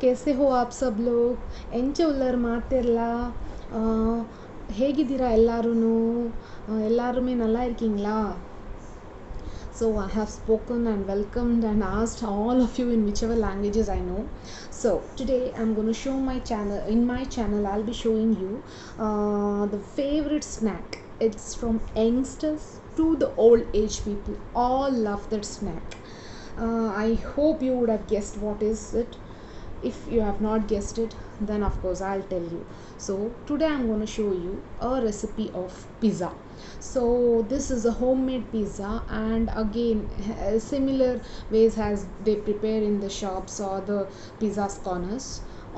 कैसे हो आप सब लोग ಎಂಚೆ ಉಲ್ಲರ್ ಮಾತೆಲ್ಲ ಹೇಗಿದ್ದೀರಾ எல்லாருமே நல்லா இருக்கீங்களா? So I have spoken and welcomed and asked all of you in whichever languages I know. So today I'm going to show my channel. In my channel I'll be showing you the favorite snack. It's from youngsters to the old age people, all love that snack. I hope you would have guessed what is it. If you have not guessed it, then of course I'll tell you. So today I'm going to show you a recipe of pizza. So this is a homemade pizza, and again similar ways as they prepare in the shops or the pizza's corners.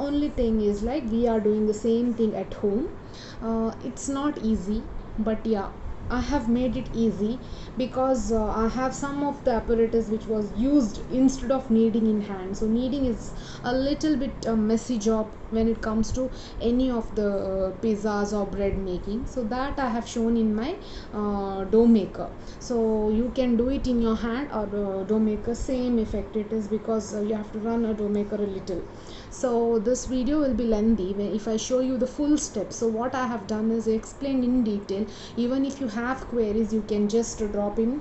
Only thing is, like, we are doing the same thing at home. It's not easy, but yeah, I have made it easy because I have some of the apparatus which was used instead of kneading in hand. So kneading is a little bit a messy job when it comes to any of the pizzas or bread making. So that I have shown in my dough maker. So you can do it in your hand or dough maker, same effect it is, because you have to run a dough maker a little. So this video will be lengthy if I show you the full steps. So what I have done is explained in detail. Even if you have queries, you can just drop in.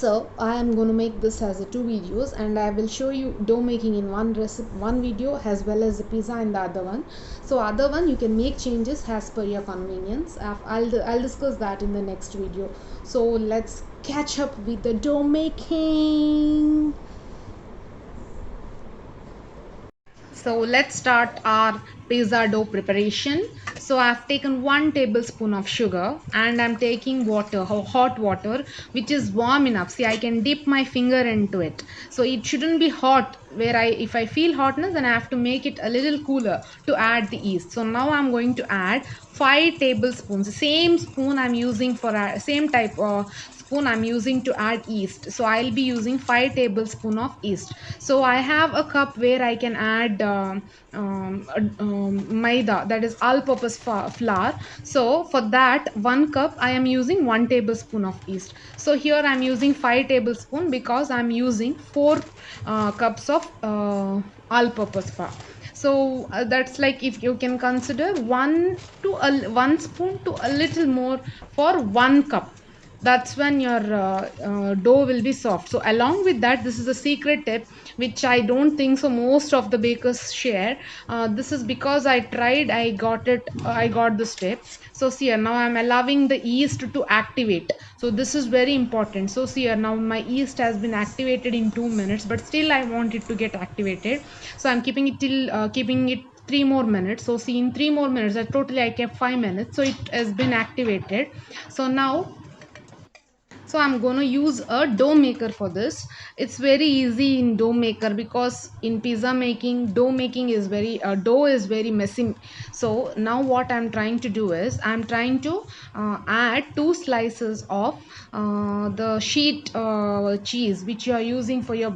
So I am going to make this as a 2 videos, and I will show you dough making in one video, as well as the pizza in the other one. So other one you can make changes as per your convenience. I'll discuss that in the next video. So let's catch up with the dough making. So let's start our pizza dough preparation. So I've taken 1 tablespoon of sugar, and I'm taking water, hot water, which is warm enough. See, I can dip my finger into it. So it shouldn't be hot where if I feel hotness, then I have to make it a little cooler to add the yeast. So now I'm going to add 5 tablespoons. The same spoon I'm using for same type spoon I'm using to add yeast. So I'll be using 5 tablespoon of yeast. So I have a cup where I can add maida, that is all purpose flour. So for that 1 cup I am using 1 tablespoon of yeast. So here I'm using 5 tablespoon because I'm using 4 cups of all purpose flour. So that's like, if you can consider 1 spoon to a little more for 1 cup. That's when your dough will be soft. So along with that, this is a secret tip which I don't think so most of the bakers share. This is because I tried, I got this tip. So see here, now I'm allowing the yeast to activate. So this is very important. So see here, now my yeast has been activated in 2 minutes, but still I want it to get activated. So I'm keeping it 3 more minutes. So see, in 3 more minutes, I kept 5 minutes, so it has been activated. So now, so I'm going to use a dough maker for this. It's very easy in dough maker, because in pizza making, dough is very messy. So now what I'm trying to do is, I'm trying to add 2 slices of the sheet cheese which you are using for your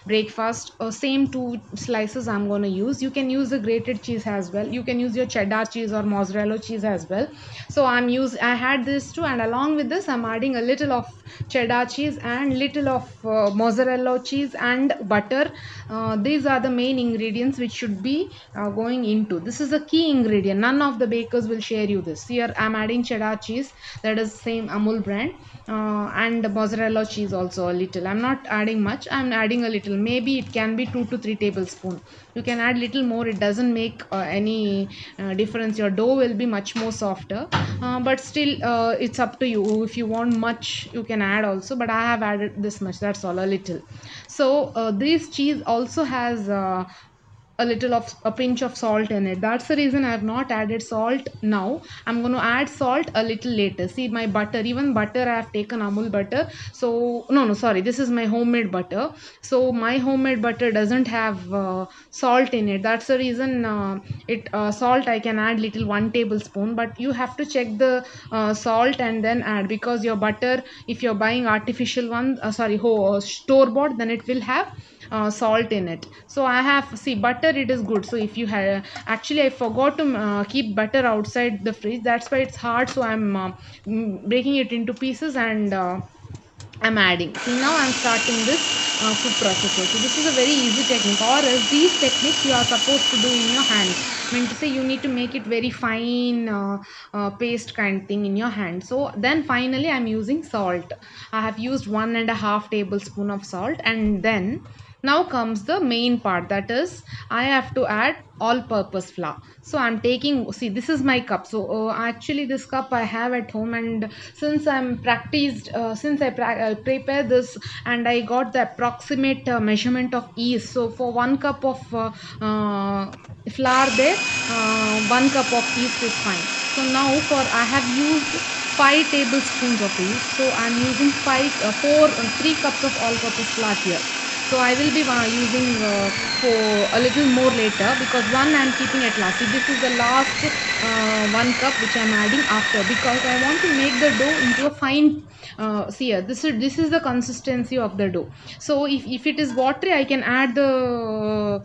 breakfast. Same 2 slices I'm going to use. You can use the grated cheese as well. You can use your cheddar cheese or mozzarella cheese as well. So I had this too, and along with this I'm adding a little of cheddar cheese and little of mozzarella cheese and butter. These are the main ingredients which should be going into. This is a key ingredient. None of the bakers will share you this. Here I'm adding cheddar cheese, that is same Amul brand, and mozzarella cheese also a little. I'm not adding much, I'm adding a little. Maybe it can be 2 to 3 tablespoons. You can add little more, it doesn't make any difference. Your dough will be much more softer, but still it's up to you. If you want much, you can add also, but I have added this much, that's all, a little. So this cheese also has a little of a pinch of salt in it. That's the reason I have not added salt now. I'm going to add salt a little later. See, my butter, even butter, I have taken Amul butter. So no, sorry, this is my homemade butter. So my homemade butter doesn't have salt in it. That's the reason salt I can add little 1 tablespoon, but you have to check the salt and then add, because your butter, if you're buying artificial one, store bought, then it will have salt in it. So I have, see, butter, it is good. So if you have, actually I forgot to keep butter outside the fridge, that's why it's hard. So I'm breaking it into pieces and I'm adding. See, now I'm starting this food processor. So this is a very easy technique, or else these techniques you are supposed to do in your hand. I mean to say, you need to make it very fine paste kind thing in your hand. So then finally I'm using salt. I have used 1.5 tablespoon of salt, and then now comes the main part, that is I have to add all purpose flour. So I'm taking, see, this is my cup. So actually this cup I have at home, and since I'm practiced, since I prepare this and I got the approximate measurement of yeast. So for 1 cup of flour there, 1 cup of yeast is fine. So now for I have used 5 tablespoons of yeast. So I'm using 3 cups of all purpose flour here. So I will be using for a little more later, because one I'm keeping at last. See, this is the last 1 cup which I'm adding after, because I want to make the dough into a fine. See here, this is the consistency of the dough. So if it is watery, I can add the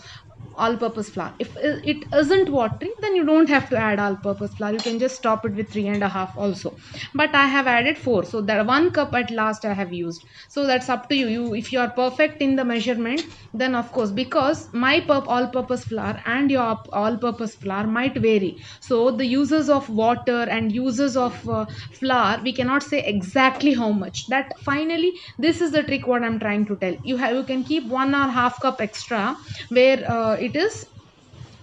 all purpose flour. If it isn't watery, then you don't have to add all purpose flour, you can just stop it with 3.5 also. But I have added 4, so that 1 cup at last I have used. So that's up to you. If you are perfect in the measurement, then of course, because my all purpose flour and your all purpose flour might vary, so the uses of water and uses of flour, we cannot say exactly how much. That finally, this is the trick what I'm trying to tell you. You can keep 1.5 cup extra, where it is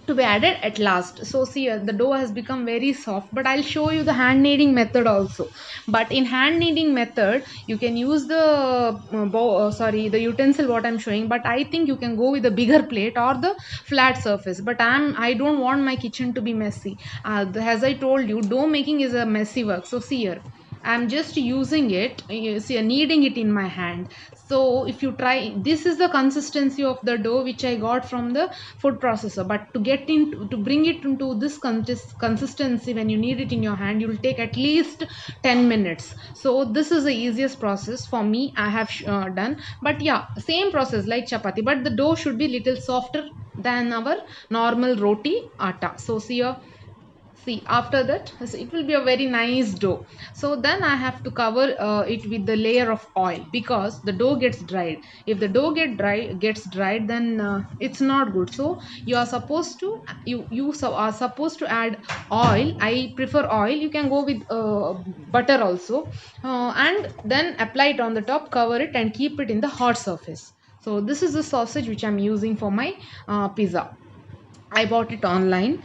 to be added at last. So see, the dough has become very soft, but I'll show you the hand kneading method also. But in hand kneading method, you can use the the utensil what I'm showing, but I think you can go with a bigger plate or the flat surface. But I don't want my kitchen to be messy. As I told you, dough making is a messy work. So see here, I'm just using it, you see, kneading it in my hand. So if you try, this is the consistency of the dough which I got from the food processor. But to get into, to bring it into this consistency, when you knead it in your hand, you will take at least 10 minutes. So this is the easiest process for me, I have done. But yeah, same process like chapati, but the dough should be little softer than our normal roti atta. So see here, see, after that, so it will be a very nice dough. So then I have to cover it with the layer of oil, because the dough gets dried. If the dough gets dried, then it's not good. So you are supposed to, are supposed to add oil. I prefer oil. You can go with butter also, and then apply it on the top, cover it, and keep it in the hot surface. So this is the sausage which I'm using for my pizza. I bought it online.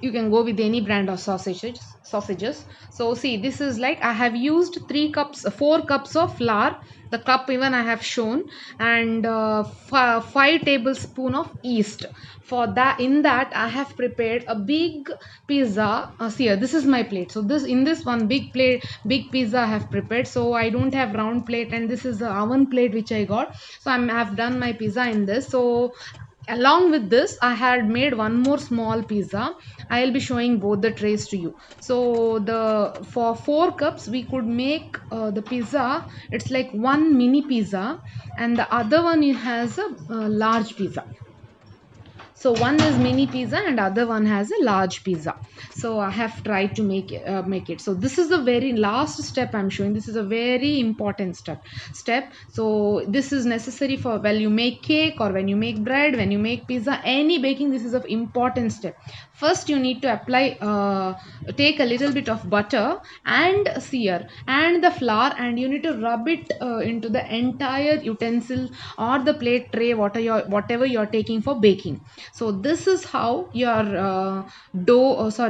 You can go with any brand of sausages. So see, this is like I have used 4 cups of flour. The cup even I have shown, and 5 tablespoon of yeast. For that, in that I have prepared a big pizza. See here, this is my plate. So this, in this one big plate, big pizza I have prepared. So I don't have round plate, and this is the oven plate which I got. So I have done my pizza in this. So along with this, I had made one more small pizza. I'll be showing both the trays to you. So the for 4 cups we could make the pizza. It's like one mini pizza, and the other one it has a large pizza. So one is mini pizza and other one has a large pizza. So I have tried to make it. So this is the very last step I'm showing. This is a very important step. So this is necessary for when you make cake, or when you make bread, when you make pizza, any baking. This is an important step. First you need to apply, take a little bit of butter and sear and the flour, and you need to rub it into the entire utensil or the plate tray, whatever you're taking for baking. So this is how your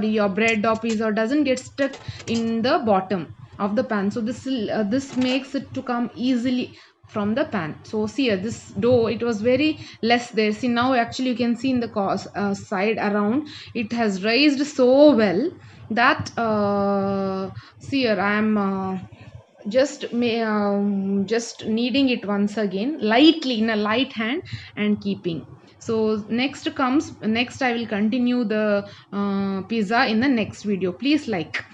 your bread or pizza doesn't get stuck in the bottom of the pan. So this makes it to come easily from the pan. So see here, this dough, it was very less there. See, now actually you can see in the side around, it has raised so well that see here, I am just kneading it once again lightly in a light hand and keeping. So next I will continue the pizza in the next video. Please like.